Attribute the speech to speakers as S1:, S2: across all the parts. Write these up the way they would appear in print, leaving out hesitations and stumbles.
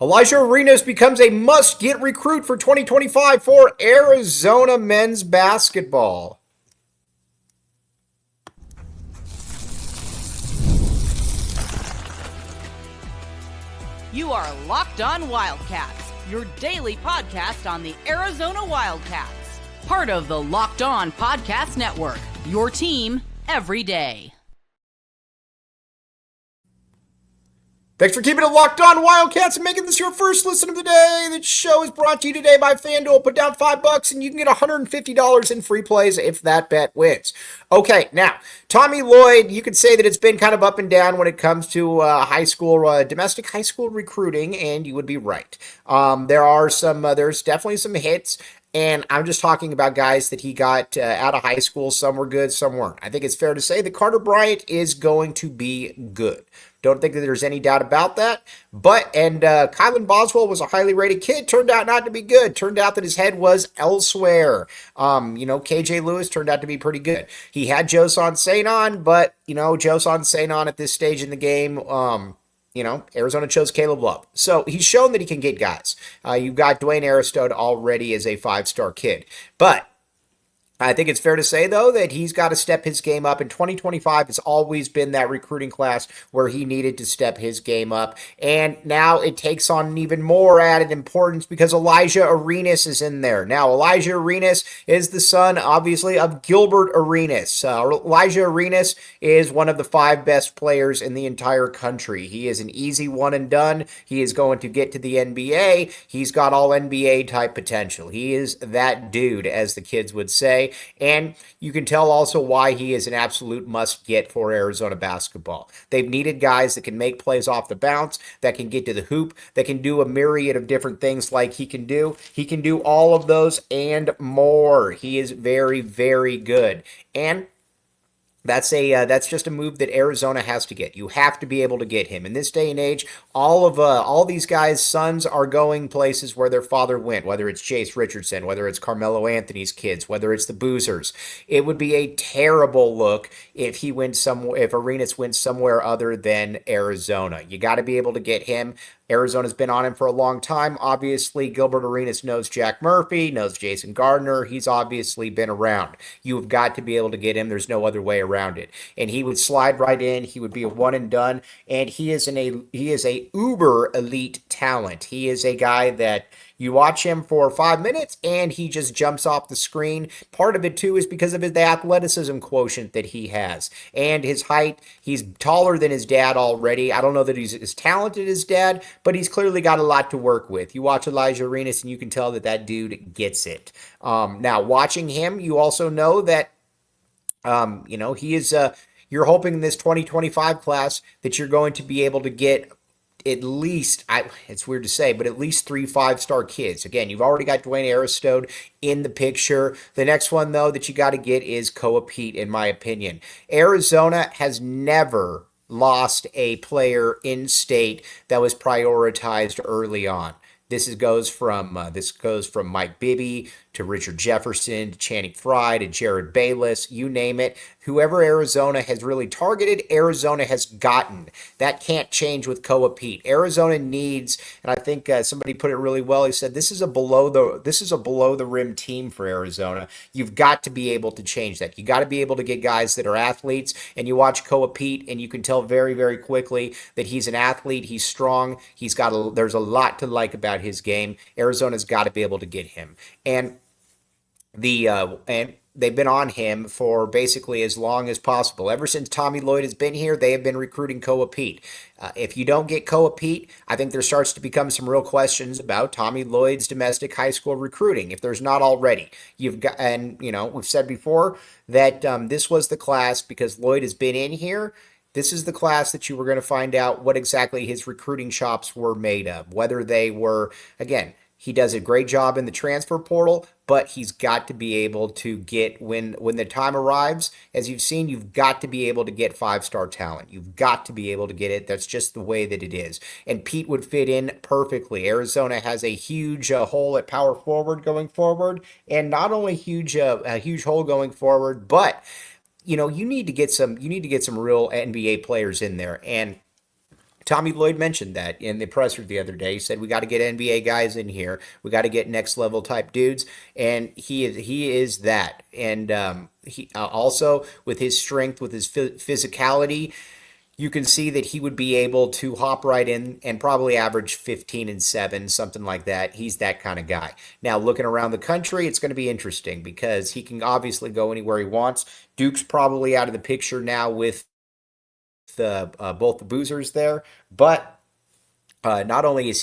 S1: Alijh Arenas becomes a must-get recruit for 2025 for Arizona men's basketball.
S2: You are Locked On Wildcats, your daily podcast on the Arizona Wildcats. Part of the Locked On Podcast Network, your team every day.
S1: Thanks for keeping it locked on, Wildcats, and making this your first listen of the day. This show is brought to you today by FanDuel. Put down $5 and you can get $150 in free plays if that bet wins. Okay, now, Tommy Lloyd, you could say that it's been kind of up and down when it comes to domestic high school recruiting, and you would be right. There's definitely some hits. And I'm just talking about guys that he got out of high school. Some were good, some weren't. I think it's fair to say that Carter Bryant is going to be good. Don't think that there's any doubt about that. Kylan Boswell was a highly rated kid. Turned out not to be good. Turned out that his head was elsewhere. KJ Lewis turned out to be pretty good. He had Joson St. On, but, Joson St. On at this stage in the game, Arizona chose Caleb Love. So he's shown that he can get guys. You've got Dwayne Aristode already as a 5-star kid. But I think it's fair to say, though, that he's got to step his game up. And 2025 has always been that recruiting class where he needed to step his game up. And now it takes on an even more added importance because Alijh Arenas is in there. Now, Alijh Arenas is the son, obviously, of Gilbert Arenas. Alijh Arenas is one of the 5 best players in the entire country. He is an easy one and done. He is going to get to the NBA. He's got all NBA type potential. He is that dude, as the kids would say. And you can tell also why he is an absolute must-get for Arizona basketball. They've needed guys that can make plays off the bounce, that can get to the hoop, that can do a myriad of different things like he can do. He can do all of those and more. He is very, very good. And that's just a move that Arizona has to get. You have to be able to get him. In this day and age, all these guys' sons are going places where their father went, whether it's Chase Richardson, whether it's Carmelo Anthony's kids, whether it's the Boozers. It would be a terrible look if Arenas went somewhere other than Arizona. You got to be able to get him. Arizona's been on him for a long time. Obviously, Gilbert Arenas knows Jack Murphy, knows Jason Gardner. He's obviously been around. You've got to be able to get him. There's no other way around it. And he would slide right in. He would be a one and done. And he is a uber elite talent. He is a guy that you watch him for 5 minutes and he just jumps off the screen. Part of it, too, is because of the athleticism quotient that he has and his height. He's taller than his dad already. I don't know that he's as talented as dad, but he's clearly got a lot to work with. You watch Alijh Arenas and you can tell that dude gets it. Now, watching him, you also know that, he is, you're hoping in this 2025 class that you're going to be able to get at least, it's weird to say, but at least 3 5-star kids. Again, you've already got Dwayne Aristode in the picture. The next one, though, that you got to get is Koa Peat, in my opinion. Arizona has never lost a player in state that was prioritized early on. This goes from Mike Bibby to Richard Jefferson to Channing Frye to Jared Bayless, you name it. Whoever Arizona has really targeted, Arizona has gotten. That can't change with Koa Peat. Arizona needs, and I think somebody put it really well. He said this is a below the rim team for Arizona. You've got to be able to change that. You got to be able to get guys that are athletes. And you watch Koa Peat, and you can tell very, very quickly that he's an athlete. He's strong. There's a lot to like about his game. Arizona's got to be able to get him. And they've been on him for basically as long as possible. Ever since Tommy Lloyd has been here, they have been recruiting Koa Peat. If you don't get Koa Peat, I think there starts to become some real questions about Tommy Lloyd's domestic high school recruiting, if there's not already. We've said before that this was the class because Lloyd has been in here. This is the class that you were going to find out what exactly his recruiting chops were made of, whether they were, again, he does a great job in the transfer portal, but he's got to be able to get, when the time arrives, as you've seen, you've got to be able to get 5-star talent. You've got to be able to get it. That's just the way that it is. And Peat would fit in perfectly. Arizona has a huge hole at power forward going forward, and not only a huge hole going forward, but you need to get some real NBA players in there. And Tommy Lloyd mentioned that in the presser the other day. He said we got to get NBA guys in here. We got to get next level type dudes, and he is that. And he also with his strength, with his physicality, you can see that he would be able to hop right in and probably average 15 and 7, something like that. He's that kind of guy. Now, looking around the country, it's going to be interesting because he can obviously go anywhere he wants. Duke's probably out of the picture now with both the Boozers there, but not only is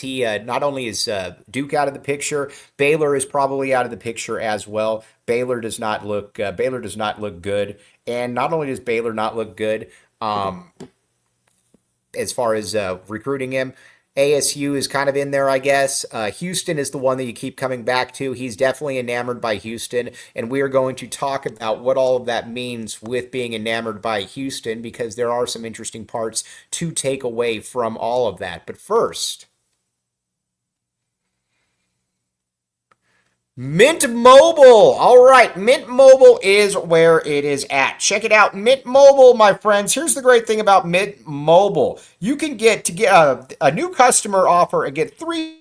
S1: Duke out of the picture, Baylor is probably out of the picture as well. Baylor does not look good, and not only does Baylor not look good, as far as recruiting him. ASU is kind of in there, I guess. Houston is the one that you keep coming back to. He's definitely enamored by Houston, and we are going to talk about what all of that means with being enamored by Houston because there are some interesting parts to take away from all of that. But first, Mint Mobile. All right, Mint Mobile is where it is at. Check it out, Mint Mobile, my friends. Here's the great thing about Mint Mobile. You can get a new customer offer and get 3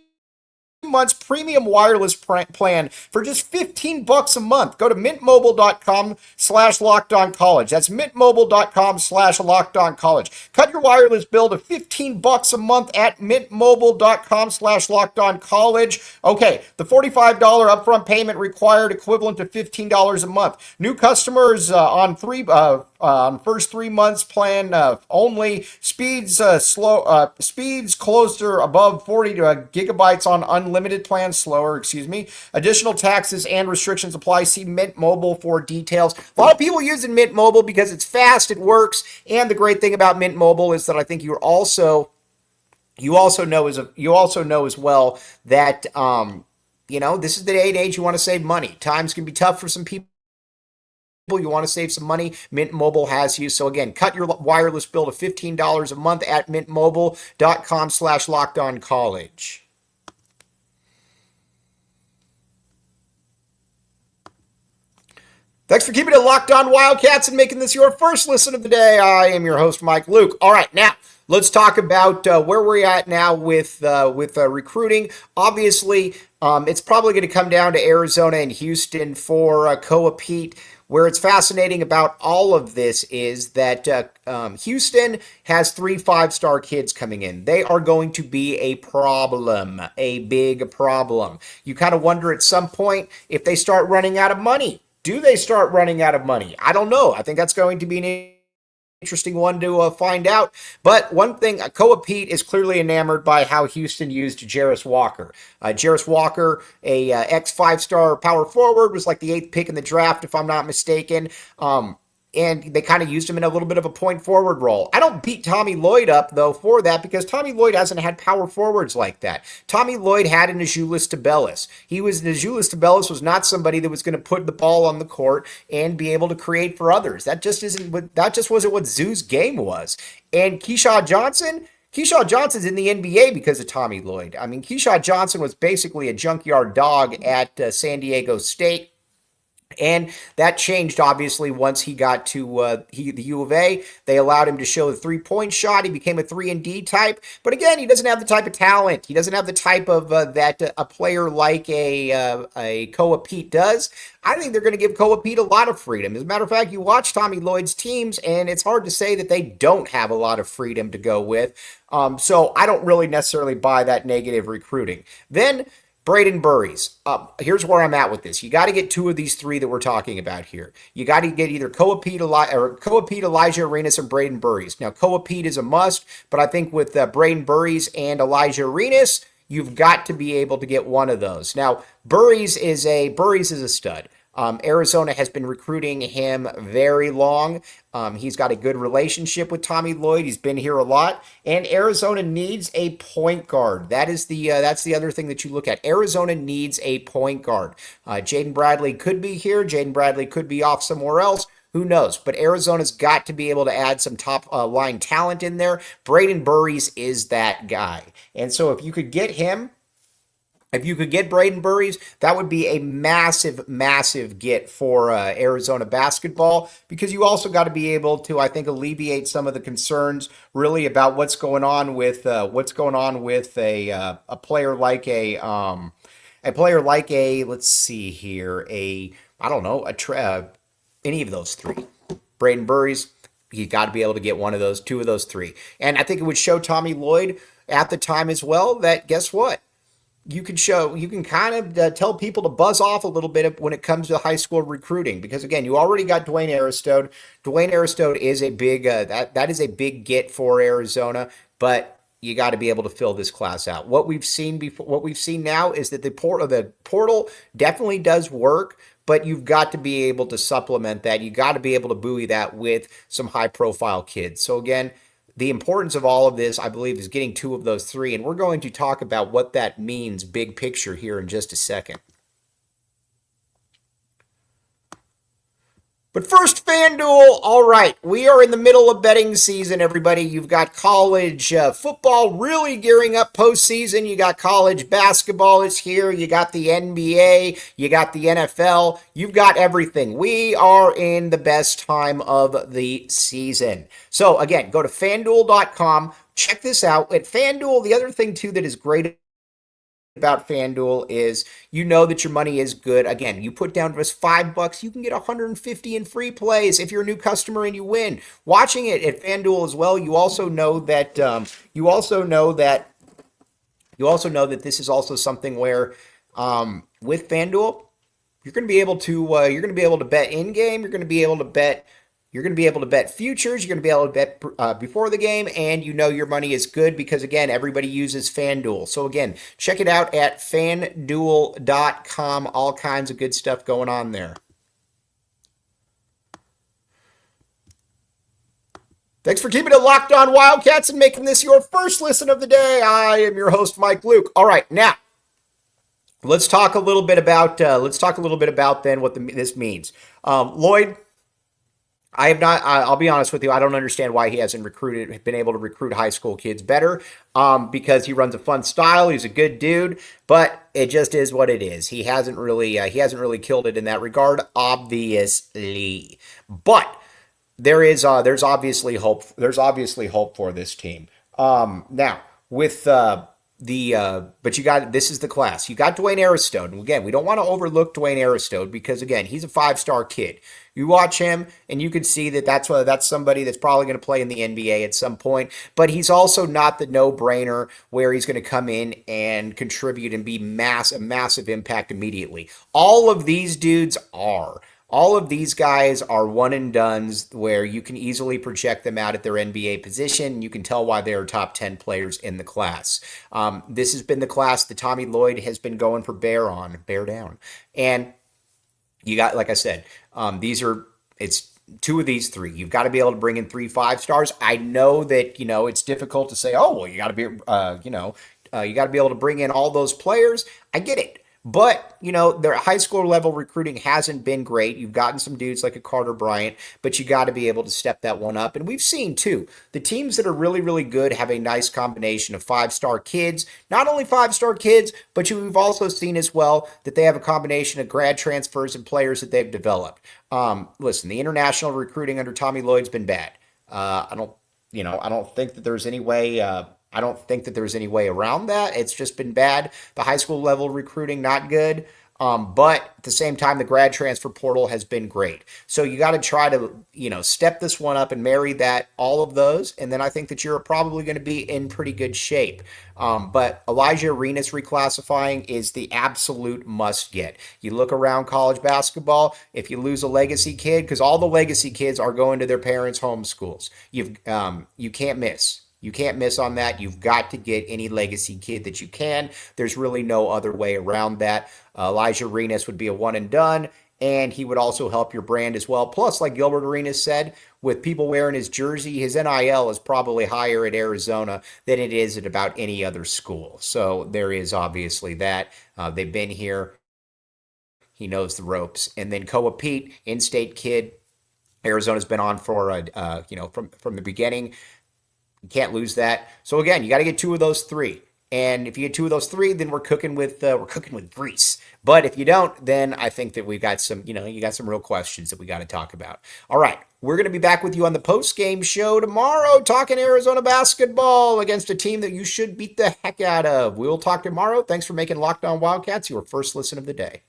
S1: months premium wireless plan for just 15 bucks a month. Go to mintmobile.com/lockedoncollege. That's mintmobile.com/lockedoncollege. Cut your wireless bill to 15 bucks a month at mintmobile.com/lockedoncollege. Okay, the $45 upfront payment required, equivalent to $15 a month. New customers on first 3 months plan only. Speeds closer above 40 gigabytes on unlimited plans, slower, Additional taxes and restrictions apply. See Mint Mobile for details. A lot of people using Mint Mobile because it's fast, it works, and the great thing about Mint Mobile is that I think you also know as well that this is the day and age you want to save money. Times can be tough for some people. You want to save some money, Mint Mobile has you. So again, cut your wireless bill to $15 a month at mintmobile.com/lockedoncollege. Thanks for keeping it locked on Wildcats and making this your first listen of the day. I am your host, Mike Luke. All right, now let's talk about where we're at now with recruiting. Obviously, it's probably going to come down to Arizona and Houston for Koa Peat. Where it's fascinating about all of this is that Houston has 3 5-star kids coming in. They are going to be a problem, a big problem. You kind of wonder at some point if they start running out of money. Do they start running out of money? I don't know. I think that's going to be an interesting one to find out. But one thing, Koa Peat is clearly enamored by how Houston used Jarris Walker. Jarris Walker, a ex-5-star power forward, was like the 8th pick in the draft, if I'm not mistaken. And they kind of used him in a little bit of a point forward role. I don't beat Tommy Lloyd up, though, for that because Tommy Lloyd hasn't had power forwards like that. Tommy Lloyd had an Alijh Arenas. Alijh Arenas was not somebody that was going to put the ball on the court and be able to create for others. That just wasn't what Zoo's game was. And Keyshawn Johnson's in the NBA because of Tommy Lloyd. I mean, Keyshawn Johnson was basically a junkyard dog at San Diego State. And that changed, obviously, once he got to the U of A. They allowed him to show the three-point shot. He became a 3-and-D type. But again, he doesn't have the type of talent. He doesn't have the type of that a player like a Koa Peat does. I think they're going to give Koa Peat a lot of freedom. As a matter of fact, you watch Tommy Lloyd's teams, and it's hard to say that they don't have a lot of freedom to go with. So I don't really necessarily buy that negative recruiting. Then Brayden Burries. Here's where I'm at with this. You got to get 2 of these 3 that we're talking about here. You got to get either Koa Peat, Alijh Arenas, or Brayden Burries. Now, Koa Peat is a must, but I think with Brayden Burries and Alijh Arenas, you've got to be able to get one of those. Now, Burries is a stud. Arizona has been recruiting him very long. He's got a good relationship with Tommy Lloyd. He's been here a lot, and Arizona needs a point guard. That's the other thing that you look at. Arizona needs a point guard. Jaden Bradley could be here. Jaden Bradley could be off somewhere else. Who knows? But Arizona's got to be able to add some top line talent in there. Brayden Burries is that guy, and so if you could get him, If you could get Brayden Burries, that would be a massive, massive get for Arizona basketball, because you also got to be able to, I think, alleviate some of the concerns really about what's going on with a player like a player like a, let's see here, a, I don't know, any of those three. Brayden Burries, he's got to be able to get one of those, two of those three. And I think it would show Tommy Lloyd at the time as well that, guess what? You can kind of tell people to buzz off a little bit when it comes to high school recruiting, because again, you already got Dwayne Aristode. Dwayne Aristode is a big that is a big get for Arizona, but you got to be able to fill this class out. What we've seen now is that the portal definitely does work, but you've got to be able to supplement that. You got to be able to buoy that with some high profile kids. So again, the importance of all of this, I believe, is getting two of those three. And we're going to talk about what that means big picture here in just a second. But first, FanDuel. All right, we are in the middle of betting season, everybody. You've got college football really gearing up postseason. You got college basketball is here. You got the NBA. You got the NFL. You've got everything. We are in the best time of the season. So again, go to FanDuel.com. Check this out. At FanDuel, the other thing too that is great about FanDuel is you know that your money is good. Again, you put down just $5, you can get 150 in free plays if you're a new customer and you win. Watching it at FanDuel as well, you also know that this is also something where with FanDuel, you're going to be able to bet in game. You're going to be able to bet futures. You're going to be able to bet before the game, and you know your money is good because, again, everybody uses FanDuel. So, again, check it out at FanDuel.com. All kinds of good stuff going on there. Thanks for keeping it locked on Wildcats and making this your first listen of the day. I am your host, Mike Luke. All right, now let's talk a little bit about then what this means. Lloyd, I have not. I'll be honest with you. I don't understand why he hasn't been able to recruit high school kids better. Because he runs a fun style. He's a good dude, but it just is what it is. He hasn't really killed it in that regard, obviously. But there's obviously hope. There's obviously hope for this team. Now with but this is the class. You got Dwayne Aristode. And again, we don't want to overlook Dwayne Aristode because, again, he's a 5-star kid. You watch him and you can see that that's somebody that's probably going to play in the NBA at some point, but he's also not the no-brainer where he's going to come in and contribute and be a massive impact immediately. All of these dudes are. All of these guys are one and dones where you can easily project them out at their NBA position. You can tell why they are top 10 players in the class. This has been the class that Tommy Lloyd has been going for bear down. And you got, like I said, it's two of these three. You've got to be able to bring in 3 5-stars. I know that, it's difficult to say, oh, well, you got to be, you got to be able to bring in all those players. I get it. But, their high school level recruiting hasn't been great. You've gotten some dudes like a Carter Bryant, but you got to be able to step that one up. And we've seen, too, the teams that are really, really good have a nice combination of 5-star kids. Not only 5-star kids, but we've also seen as well that they have a combination of grad transfers and players that they've developed. Listen, the international recruiting under Tommy Lloyd's been bad. I don't think that there's any way around that. It's just been bad. The high school level recruiting, not good. But at the same time, the grad transfer portal has been great. So you got to try to, step this one up and marry all of those. And then I think that you're probably going to be in pretty good shape. But Alijh Arenas reclassifying is the absolute must get. You look around college basketball, if you lose a legacy kid, because all the legacy kids are going to their parents' home schools, you can't miss. You can't miss on that. You've got to get any legacy kid that you can. There's really no other way around that. Alijh Arenas would be a one and done, and he would also help your brand as well. Plus, like Gilbert Arenas said, with people wearing his jersey, his NIL is probably higher at Arizona than it is at about any other school. So there is obviously that. They've been here. He knows the ropes. And then Koa Peat, in-state kid. Arizona's been on for, from the beginning. You can't lose that. So again, you got to get two of those three. And if you get 2 of those 3, then we're cooking with grease. But if you don't, then I think that we've got some, you got some real questions that we got to talk about. All right, we're going to be back with you on the post-game show tomorrow, talking Arizona basketball against a team that you should beat the heck out of. We'll talk tomorrow. Thanks for making Locked On Wildcats your first listen of the day.